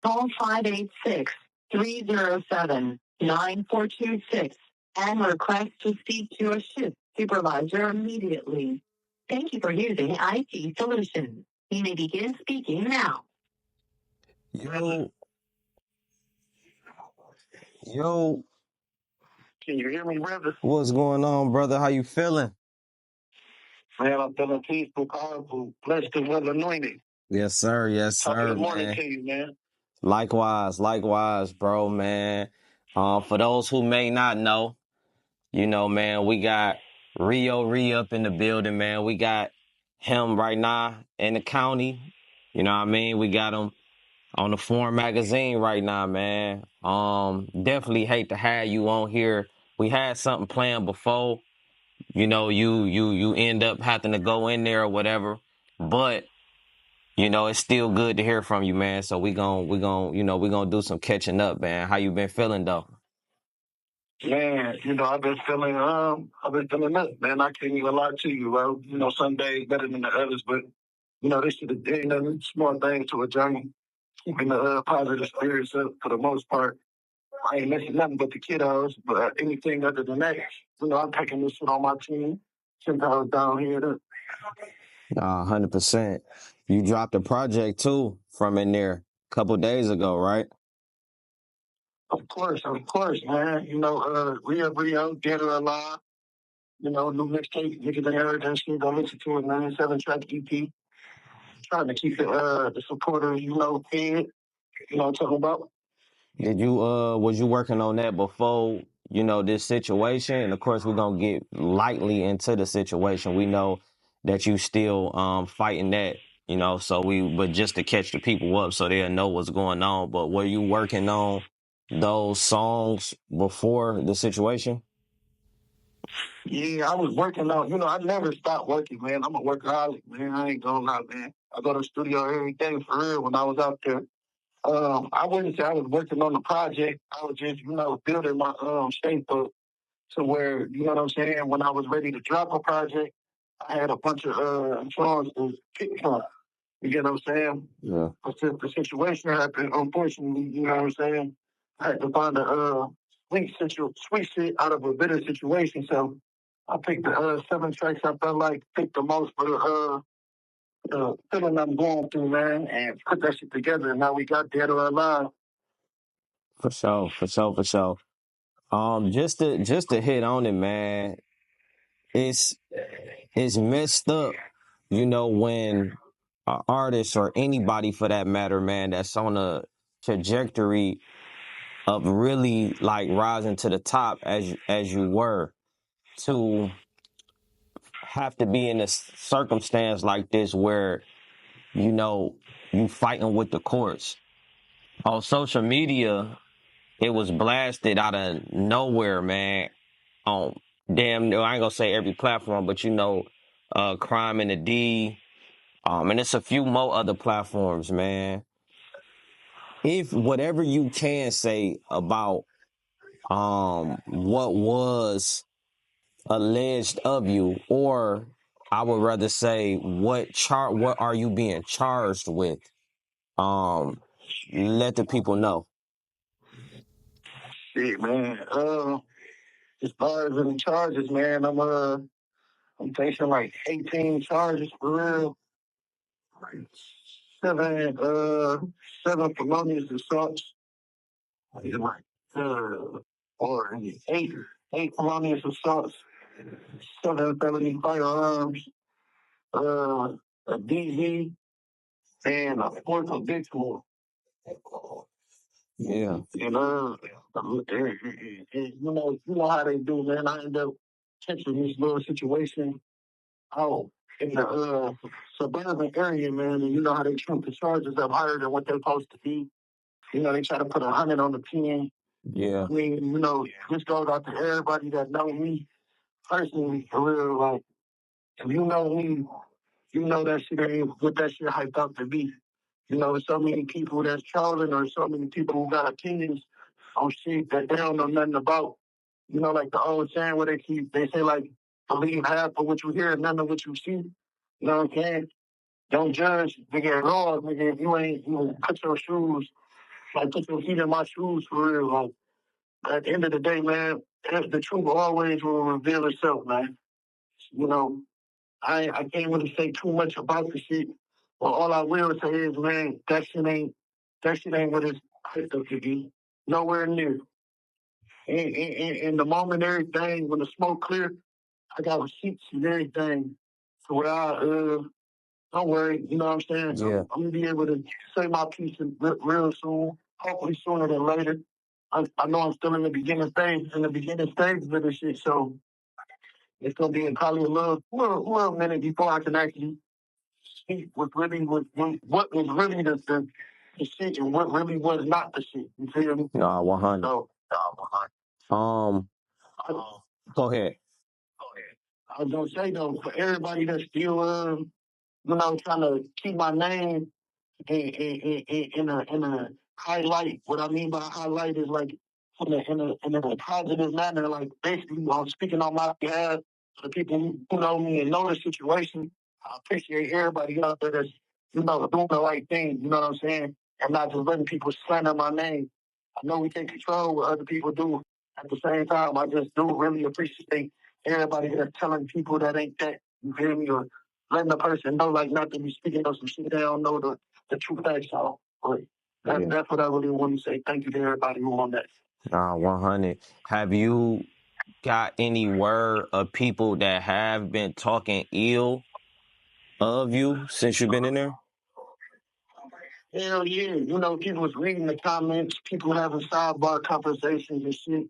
Call 586-307-9426 and request to speak to a shift supervisor immediately. Thank you for using IT Solutions. You may begin speaking now. Yo, yo, Can you hear me, brother? what's going on, brother? How you feeling? Man, I'm feeling peaceful, powerful, blessed, and well anointed. Yes, sir. Yes, Top of sir, the morning man. to you, man. Likewise, bro, man. For those who may not know, man, we got Reup up in the building, man. We got him right now in the county. You know what I mean? We got him on the Foreign magazine right now, man. Definitely hate to have you on here. We had something planned before. You end up having to go in there or whatever. But, it's still good to hear from you, man. So we gonna do some catching up, man. How you been feeling though? Man, I've been feeling up, man. I can't even lie to you, bro. Some days better than the others, but this is the day, small things to a journey. Keeping the positive spirits up for the most part. I ain't missing nothing but the kiddos, but anything other than that, I'm taking this shit on my team. Since I was down here, 100%. You dropped a project too from in there a couple days ago, right? of course, man. Reup Reo, Dead or Alive. New mixtape, niggas ain't heard that shit. Go listen to it, man. 7-track EP. Trying to keep the supporters, fed. You know what I'm talking about? Was you working on that before, this situation? And of course, we're gonna get lightly into the situation. We know that you still fighting that, but just to catch the people up so they'll know what's going on. But were you working on those songs before the situation? Yeah, I was working on, I never stopped working, man. I'm a workaholic, man. I ain't gonna lie, man. I go to the studio every day for real when I was out there. I wouldn't say I was working on the project. I was just, building my shape up to where, you know what I'm saying, when I was ready to drop a project, I had a bunch of songs to pick from. You get what I'm saying? Yeah. But since the situation happened, unfortunately, you know what I'm saying, I had to find a sweet shit out of a bitter situation. So I picked the 7 tracks I felt like picked the most for the feeling I'm going through, man, and put that shit together. And now we got Dead or Alive. For sure. Just to hit on it, man. It's it's messed up, when an artist or anybody for that matter, man, that's on a trajectory of really like rising to the top as you were, to have to be in a circumstance like this where you know you fighting with the courts on social media. It was blasted out of nowhere, man. On damn, I ain't gonna say every platform, but Crime in the D, and it's a few more other platforms, man. If whatever you can say about what was alleged of you, or I would rather say what are you being charged with? Um, Let the people know. Shit, man. As far as the charges, man, I'm facing like 18 charges for real. Like seven, uh, seven felonious assaults. Like, or eight felonious assaults, seven felony firearms, a DV, and a fourth habitual. Yeah. You know how they do, man. I end up catching this little situation out in the suburban area, man, and you know how they treat the charges up higher than what they're supposed to be. They try to put 100 on the pen. Yeah. I mean, this goes out to everybody that know me personally, for real. Like, if you know me, you know that shit ain't what that shit hyped up to be. There's so many people that's trolling or so many people who got opinions on shit that they don't know nothing about. Like the old saying where they say like, believe half of what you hear and none of what you see. You know what I'm saying? Don't judge, nigga, at all, nigga. If you ain't, cut your shoes Like put your feet in my shoes for real. Like at the end of the day, man, the truth always will reveal itself, man. You know, I can't really say too much about the shit. But all I will say is, man, that shit ain't what it's hyped up to be. Nowhere near. And the moment everything, when the smoke clear, I got receipts and everything. So where don't worry, you know what I'm saying? Yeah. I'm gonna be able to say my piece real soon, hopefully sooner than later. I know I'm still in the beginning stage of this shit, so it's gonna be probably a little minute before I can actually speak what was really the shit and what really was not the shit. You feel me? 100. So Um, I, go ahead. I was gonna say though, for everybody that's still trying to keep my name in a highlight. What I mean by highlight is like in a positive manner. Like basically, I'm speaking on my behalf to the people who know me and know the situation. I appreciate everybody out there that's doing the right thing. You know what I'm saying, and not just letting people slander my name. I know we can't control what other people do. At the same time, I just do really appreciate everybody that's telling people that ain't that. You feel me? Or letting the person know, like, not to be speaking of some shit they don't know the true facts of. But that's what I really want to say. Thank you to everybody who on that. 100. Have you got any word of people that have been talking ill of you since you've been in there? Hell yeah. People was reading the comments, people having sidebar conversations and shit.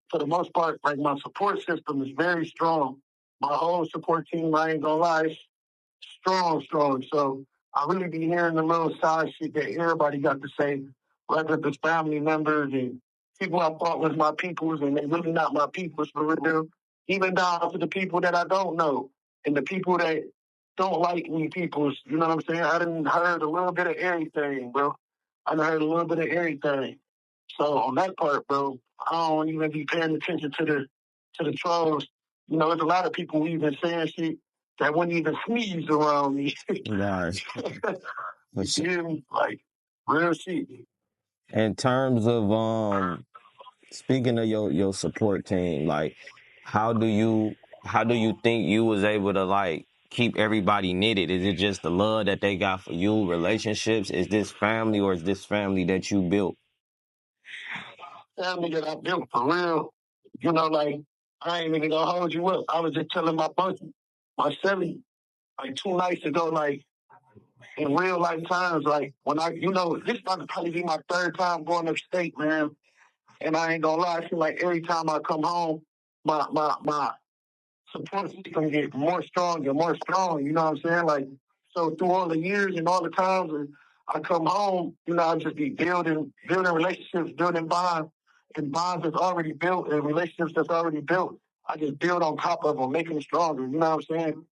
For the most part, like my support system is very strong. My whole support team, I ain't gonna lie, strong, strong. So I really be hearing the little side shit that everybody got to say, whether it's family members and people I thought was my peoples and they really not my peoples for real. Even down to the people that I don't know and the people that don't like me peoples. You know what I'm saying? I done heard a little bit of everything, bro. I done heard a little bit of everything. So on that part, bro, I don't even be paying attention to the trolls. There's a lot of people who even saying shit that wouldn't even sneeze around me. Right. You hear me? Like real shit. In terms of speaking of your support team, like how do you think you was able to like keep everybody knitted? Is it just the love that they got for you, relationships? Is this family or is this family that you built? Family that I built for real. Like I ain't even gonna hold you up. I was just telling my Shelly, like 2 nights ago, like in real life times, like when this about to probably be my third time going upstate, man. And I ain't gonna lie, I feel like every time I come home, my support system get more strong and more strong. You know what I'm saying? Like so through all the years and all the times and I come home, I just be building relationships, building bonds, and bonds that's already built and relationships that's already built. I just build on top of them, make them stronger. You know what I'm saying?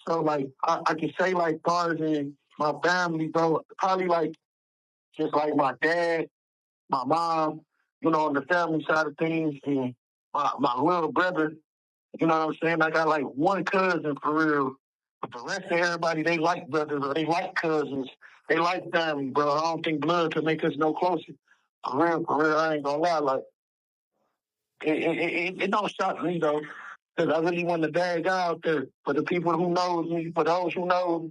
So like I can say like far as in my family, bro, probably like just like my dad, my mom, on the family side of things, and my little brother. You know what I'm saying? I got like one cousin for real. But the rest of everybody, they like brothers or they like cousins. They like family, bro. I don't think blood could make us no closer. For real, I ain't gonna lie. Like, it don't shock me, though. Because I really want the bad guy out there. For the people who knows me, for those who know,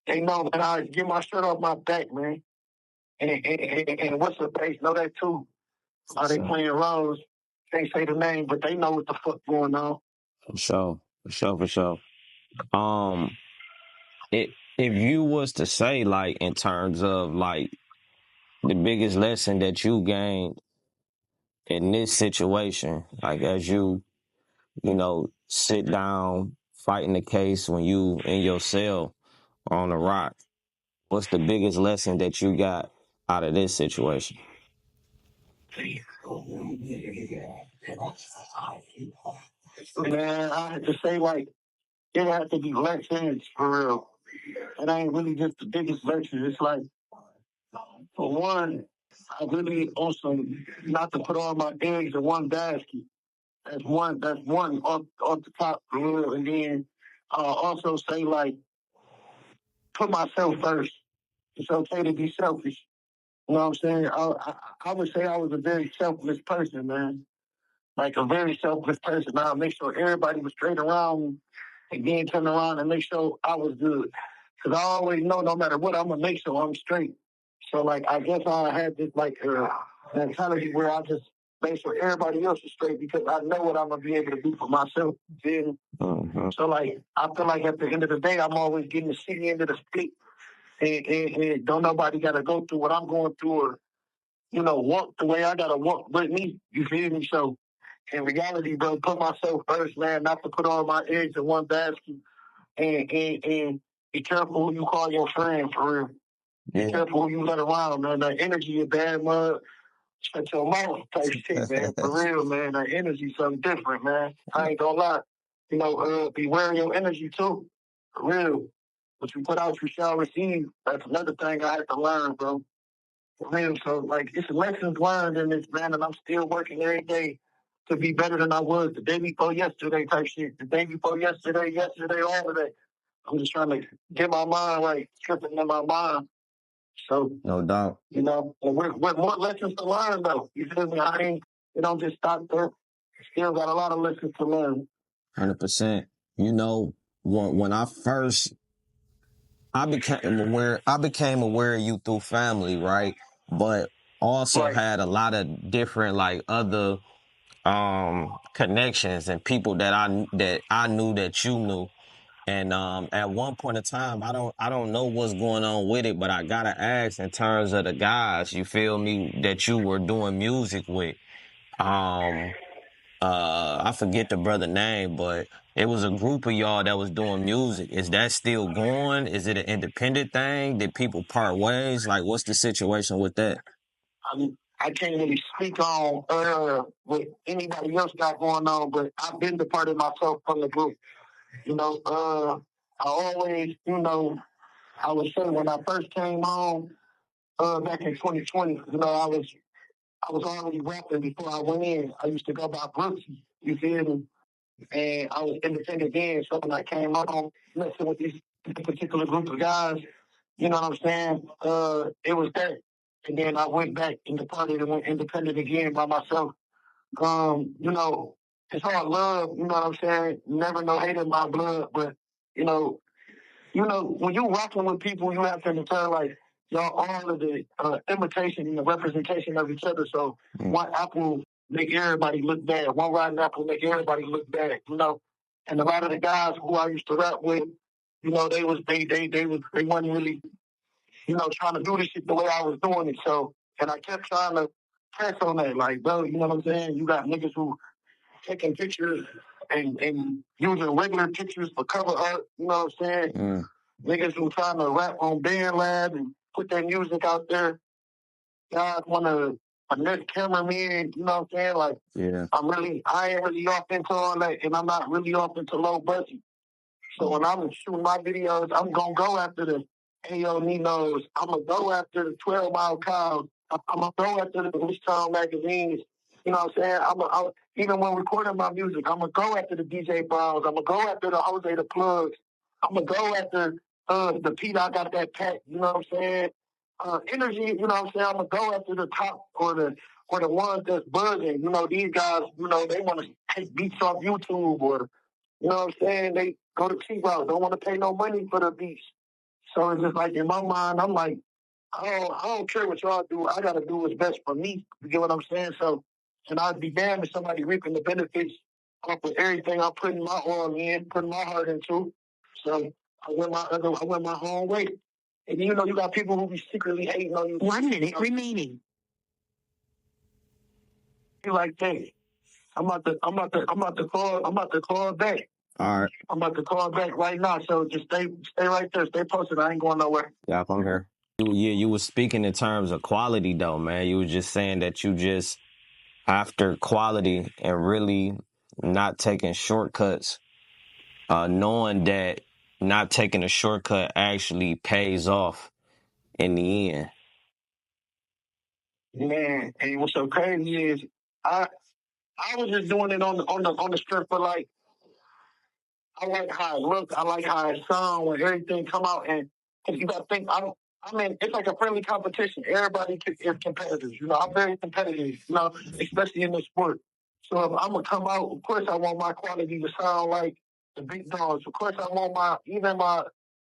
they know that I get my shirt off my back, man. And what's the base? Know that, too. Are they playing roles? Can't say the name, but they know what the fuck going on. For sure. For sure, for sure. Um if you was to say like in terms of like the biggest lesson that you gained in this situation, like as you sit down fighting the case when you in your cell on the rock, what's the biggest lesson that you got out of this situation? Man, I had to say, like, it had to be lessons for real. It ain't really just the biggest lessons. It's like, for one, I really also not to put all my eggs in one basket. That's one off the top for real. And then also say, like, put myself first. It's okay to be selfish. You know what I'm saying? I would say I was a very selfless person, man. Like a very selfless person. I'll make sure everybody was straight around me and then turn around and make sure I was good. Because I always know no matter what, I'm going to make sure I'm straight. So, like, I guess I had this, like, mentality where I just make sure everybody else is straight because I know what I'm going to be able to do for myself. Then, so, like, I feel like at the end of the day, I'm always getting the shitty end of the stick. And don't nobody got to go through what I'm going through or, walk the way I got to walk with me. You feel me? So, in reality, bro, put myself first, man, not to put all my eggs in one basket. And be careful who you call your friend, for real. Be careful who you let around, man. That energy is bad mud. Shut your mouth type shit, man. For real, man. That energy something different, man. I ain't gonna lie. Beware your energy too. For real. What you put out, you shall receive. That's another thing I had to learn, bro. For real. So, like, it's lessons learned in this, man, and I'm still working every day to be better than I was the day before yesterday type shit. The day before yesterday, all of that. I'm just trying to get my mind right, tripping in my mind. So, No doubt. and with more lessons to learn, though. You feel me? It don't just stop there. Still got a lot of lessons to learn. 100%. When I became aware of you through family, right? But also Right. had a lot of different like other connections and people that I knew that you knew. And at one point in time, I don't know what's going on with it, but I gotta ask in terms of the guys, you feel me, that you were doing music with. Um I forget the brother name, but it was a group of y'all that was doing music. Is that still going? Is it an independent thing? Did people part ways? Like, what's the situation with that? I can't really speak on what anybody else got going on, but I've been departed myself from the group. I always, I would say when I first came home back in 2020, I was already rapping before I went in. I used to go by Brooksy, you feel me? And I was independent then. So when I came home, messing with this particular group of guys, you know what I'm saying? It was that. And then I went back and departed and went independent again by myself. It's all love, you know what I'm saying? Never no hate in my blood, but you know, when you rocking with people, you have to understand like y'all all of the imitation and the representation of each other. So one apple make everybody look bad. One rotten apple make everybody look bad. And a lot of the guys who I used to rap with, they wasn't really, trying to do this shit the way I was doing it. So and I kept trying to press on that, like, bro, you know what I'm saying? You got niggas who taking pictures and using regular pictures for cover art, you know what I'm saying? Niggas who trying to rap on BandLab and put their music out there. Guys want to finesse cameraman, you know what I'm saying? Like, Yeah. I ain't really off into all that, and I'm not really off into low budget. So when I'm shooting my videos, I'm going to go after the Ayo Ninos. I'm going to go after the 12 Mile Cows. I'm going to go after the Bleach Town magazines. You know what I'm saying? Even when recording my music, I'm going to go after the DJ Browns. I'm going to go after the Jose the Plugs. I'm going to go after the Pete I Got That Pack. You know what I'm saying? Energy, you know what I'm saying? I'm going to go after the top or the ones that's buzzing. These guys, they want to take beats off YouTube or you know what I'm saying? They go to cheap out, don't want to pay no money for the beats. So it's just like in my mind, I'm like, I don't care what y'all do. I gotta do what's best for me. You get what I'm saying? So, and I'd be damned if somebody reaping the benefits off of everything I'm putting my oil in, putting my heart into. So I went my own way. And you got people who be secretly hating on you. 1 minute remaining. You like that. I'm about to call back. All right. I'm about to call back right now. So just stay right there. Stay posted. I ain't going nowhere. Yeah, I'm here. You was speaking in terms of quality though, man. You were just saying that you just after quality and really not taking shortcuts, knowing that not taking a shortcut actually pays off in the end. Man, and what's so crazy is I was just doing it on the strip for like I like how it looked, I like how it sound when everything come out and cause you gotta think I I mean, it's like a friendly competition. Everybody is competitive. I'm very competitive, especially in the sport. So if I'm gonna come out, of course I want my quality to sound like the big dogs. Of course I want my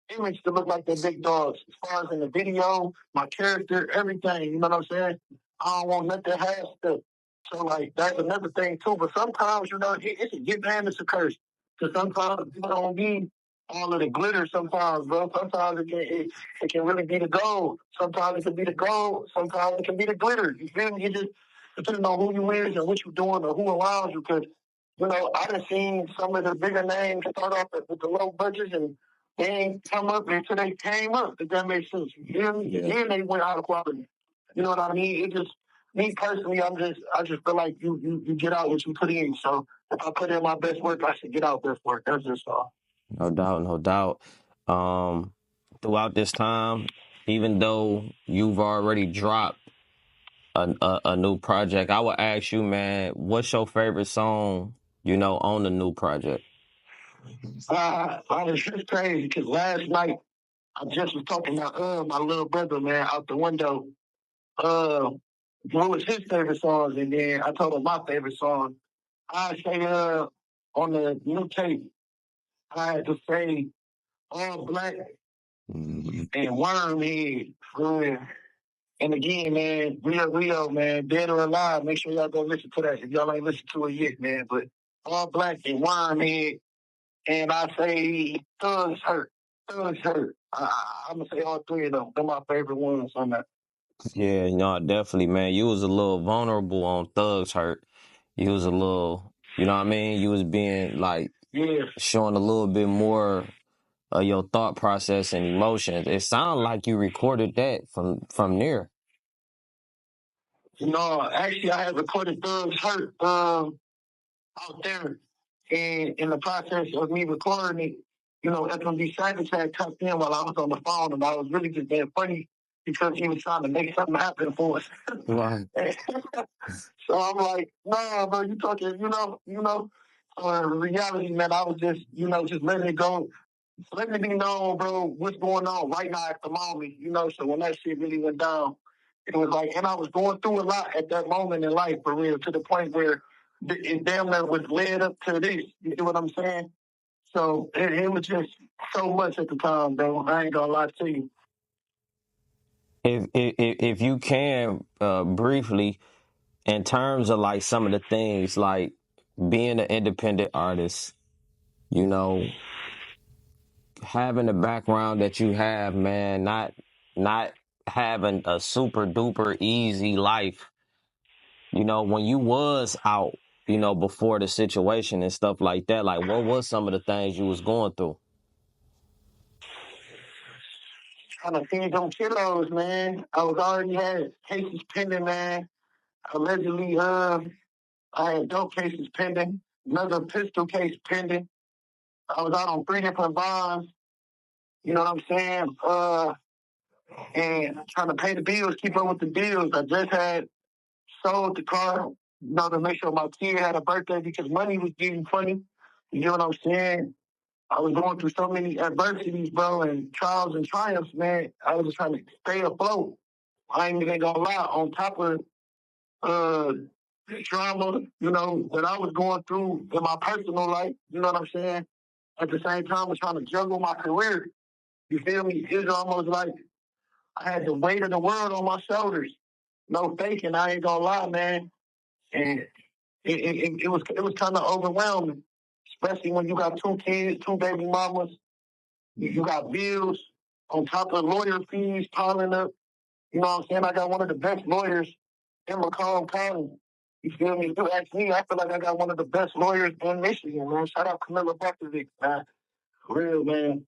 image to look like the big dogs. As far as in the video, my character, everything. You know what I'm saying? I don't want nothing half stuff. So like that's another thing too. But sometimes, it's a gift and it's a curse. Because sometimes you don't need all of the glitter sometimes, bro. Sometimes it can really be the gold. Sometimes it can be the gold. Sometimes it can be the glitter. You feel me? It just depending on who you is and what you're doing or who around you. Because, I done seen some of the bigger names start off with the low budgets and they ain't come up until they came up, if that makes sense. You feel me? Yeah. Then they went out of quality. You know what I mean? It just, me personally, I just feel like you get out what you put in. So if I put in my best work, I should get out best work. That's just all. No doubt, no doubt. Throughout this time, even though you've already dropped a new project, I would ask you, man, what's your favorite song, on the new project? I was just crazy because last night I just was talking to my little brother, man, out the window. Uh, what was his favorite songs, and then I told him my favorite song. I say on the new tape, I had to say All Black and Wormhead. And again, man, Reup Reo, man, Dead or Alive. Make sure y'all go listen to that if y'all ain't listened to it yet, man. But All Black and Wormhead, and I say Thugs Hurt. Thugs Hurt. I'm gonna say all three of them. They're my favorite ones on that. Yeah, definitely, man. You was a little vulnerable on Thugs Hurt. You was a little, you know what I mean? You was being like Yeah. showing a little bit more of your thought process and emotions. It sounded like you recorded that from there. Actually, I had recorded Thugs Hurt out there, and in the process of me recording it, FMB Savage had tucked in while I was on the phone, and I was really just being funny because he was trying to make something happen for us. Right. So I'm like, nah, bro, you talking, reality, man, I was just, just letting it go, letting it be known, bro, what's going on right now at the moment, so when that shit really went down, it was like, and I was going through a lot at that moment in life, for real, to the point where it damn near was led up to this, you know what I'm saying? So it was just so much at the time, bro, I ain't gonna lie to you. If you can briefly, in terms of like some of the things like being an independent artist, having the background that you have, man, not having a super duper easy life, when you was out, before the situation and stuff like that, like what was some of the things you was going through? Trying to feed them kiddos, man. I was already had cases pending, man. Allegedly, I had dope cases pending, another pistol case pending. I was out on 3 different bonds. You know what I'm saying? And trying to pay the bills, keep up with the bills. I just had sold the car, to make sure my kid had a birthday because money was getting funny. You know what I'm saying? I was going through so many adversities, bro, and trials and triumphs, man. I was just trying to stay afloat. I ain't even gonna lie. On top of uh, drama, that I was going through in my personal life, you know what I'm saying? At the same time, I was trying to juggle my career. You feel me? It's almost like I had the weight of the world on my shoulders. No faking, I ain't gonna lie, man. And it was kind of overwhelming, especially when you got 2 kids, 2 baby mamas, you got bills on top of lawyer fees piling up. You know what I'm saying? I got one of the best lawyers in Macomb County. You feel me? If you ask me, I feel like I got one of the best lawyers in Michigan, man. Shout out Camilla Bukovic, man. For real, man.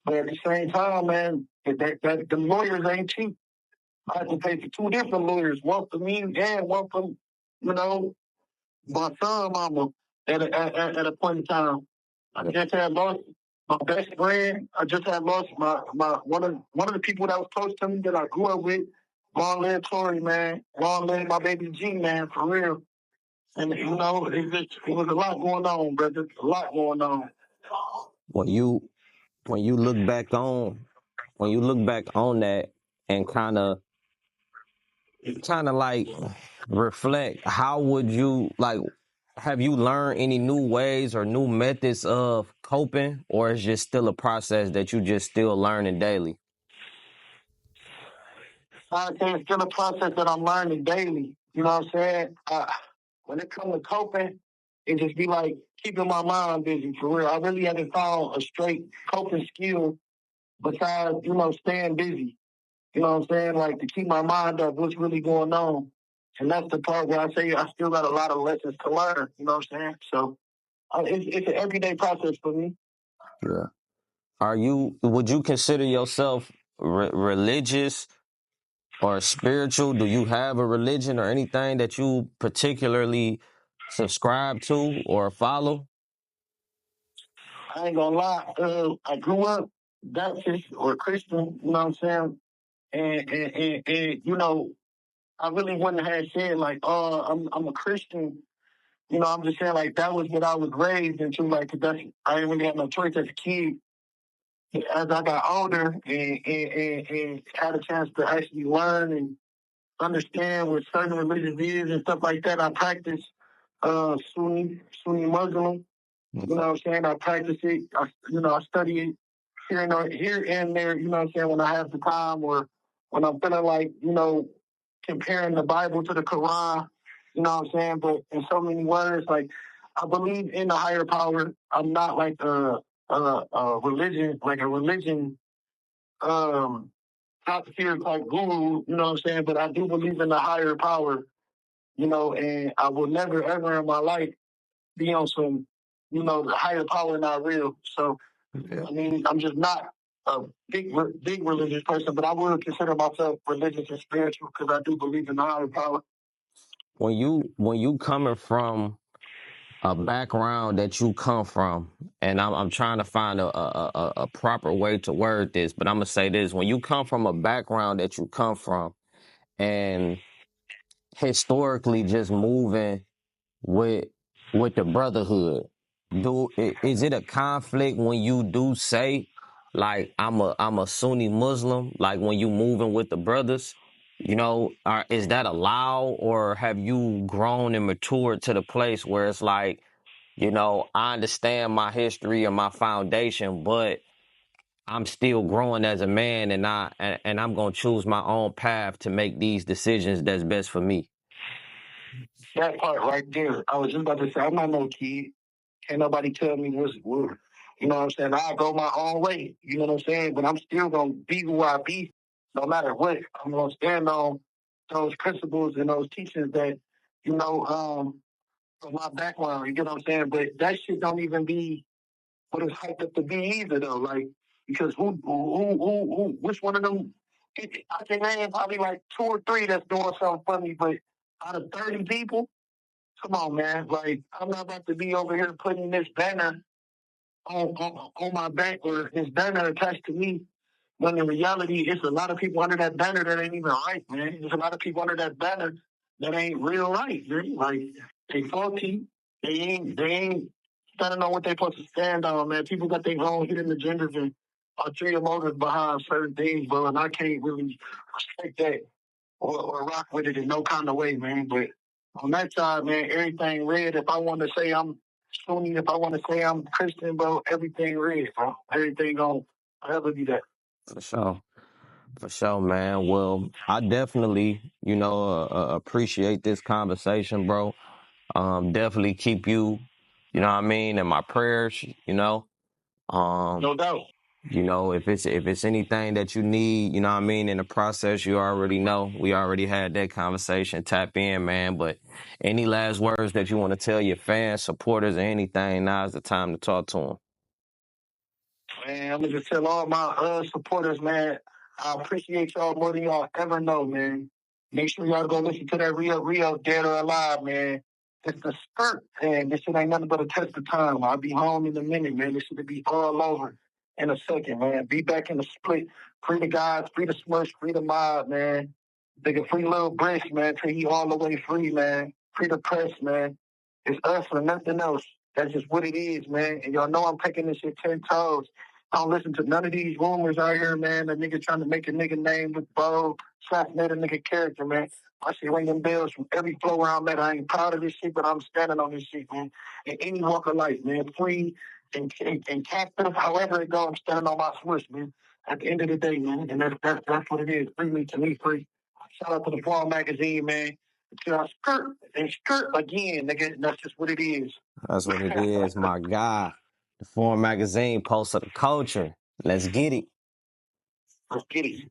But at the same time, man, the lawyers ain't cheap. I had to pay for 2 different lawyers, one for me and one for, you know, my son mama at a point in time. I just had lost my best friend. I just had lost my one of the people that was close to me that I grew up with. Long live Tori, man. Long live my baby G, man, for real. And it was a lot going on, brother. A lot going on. When you when you look back on when you look back on that, and kind of like reflect, how would you like, have you learned any new ways or new methods of coping, or is just still a process that you just still learning daily? I say it's still a process that I'm learning daily. You know what I'm saying? When it comes to coping, it just be like keeping my mind busy for real. I really haven't found a straight coping skill besides, staying busy. You know what I'm saying? Like to keep my mind up, what's really going on. And that's the part where I say I still got a lot of lessons to learn. You know what I'm saying? So it's an everyday process for me. Yeah. Would you consider yourself religious or spiritual? Do you have a religion or anything that you particularly subscribe to or follow? I ain't gonna lie. I grew up Baptist or Christian. You know what I'm saying? And I really wouldn't have said like, oh, I'm a Christian. I'm just saying like that was what I was raised into. Like, 'cause I didn't really have no choice as a kid. As I got older and had a chance to actually learn and understand what certain religions is and stuff like that, I practice Sunni Muslim. You know what I'm saying? I practice it. I study it here and there, you know what I'm saying, when I have the time or when I'm feeling like, comparing the Bible to the Quran, you know what I'm saying? But in so many words, like I believe in the higher power. I'm not like a religion, top tier type guru, you know what I'm saying? But I do believe in the higher power, and I will never ever in my life be on some, the higher power not real. So Yeah. I mean, I'm just not a big religious person, but I would consider myself religious and spiritual because I do believe in the higher power. When you coming from a background that you come from, and I'm trying to find a proper way to word this, but I'm gonna say this: when you come from a background that you come from, and historically just moving with the brotherhood, is it a conflict when you do say like I'm a Sunni Muslim, like when you moving with the brothers, is that allowed, or have you grown and matured to the place where it's like, I understand my history and my foundation, but I'm still growing as a man, and I'm gonna choose my own path to make these decisions that's best for me? That part right there, I was just about to say, I'm not no kid. Can't nobody tell me what's what. You know what I'm saying? I go my own way. You know what I'm saying? But I'm still gonna be who I be, no matter what. I'm gonna stand on those principles and those teachings that, from my background. You get what I'm saying? But that shit don't even be what it's hyped up to be either though. Like because which one of them? I can name probably like two or three that's doing something funny, but out of 30 people, come on, man. Like I'm not about to be over here putting this banner on my back or this banner attached to me. When in reality, it's a lot of people under that banner that ain't even right, man. There's a lot of people under that banner that ain't real right, man. Like they faulty. They ain't standing on what they supposed to stand on, man. People got their own hidden agendas and ulterior motives behind certain things, bro. And I can't really respect that or rock with it in no kind of way, man. But on that side, man, everything red. If I want to say I'm Sunni, if I want to say I'm Christian, bro, everything red, bro. Everything on. I'll ever be that. For sure. For sure, man. Well, I definitely, appreciate this conversation, bro. Definitely keep you, what I mean, in my prayers, No doubt. if it's anything that you need, what I mean, in the process, you already know. We already had that conversation. Tap in, man. But any last words that you want to tell your fans, supporters, or anything, now's the time to talk to them. Man, I'm gonna just tell all my supporters, man, I appreciate y'all more than y'all ever know, man. Make sure y'all go listen to that Reup Reo Dead or Alive, man. It's the skirt, man. This shit ain't nothing but a test of time. I'll be home in a minute, man. This shit will be all over in a second, man. Be back in the split. Free the guys, free the Smurfs, free the mob, man. Nigga, free Lil Brisk, man. Till he all the way free, man. Free the press, man. It's us or nothing else. That's just what it is, man. And y'all know I'm taking this shit 10 toes. I don't listen to none of these rumors out here, man. The nigga trying to make a nigga name with bold, assassinate a nigga character, man. I see ringing bells from every flow where I'm at. I ain't proud of this shit, but I'm standing on this shit, man. In any walk of life, man. Free and captive, however it goes, I'm standing on my switch, man. At the end of the day, man. And that's what it is. Free me to me, free. Shout out to the Fall magazine, man. Until I skirt and skirt again, nigga. That's just what it is. That's what it is, my guy. The Foreign Magazine, Pulse of the Culture. Let's get it. Let's get it.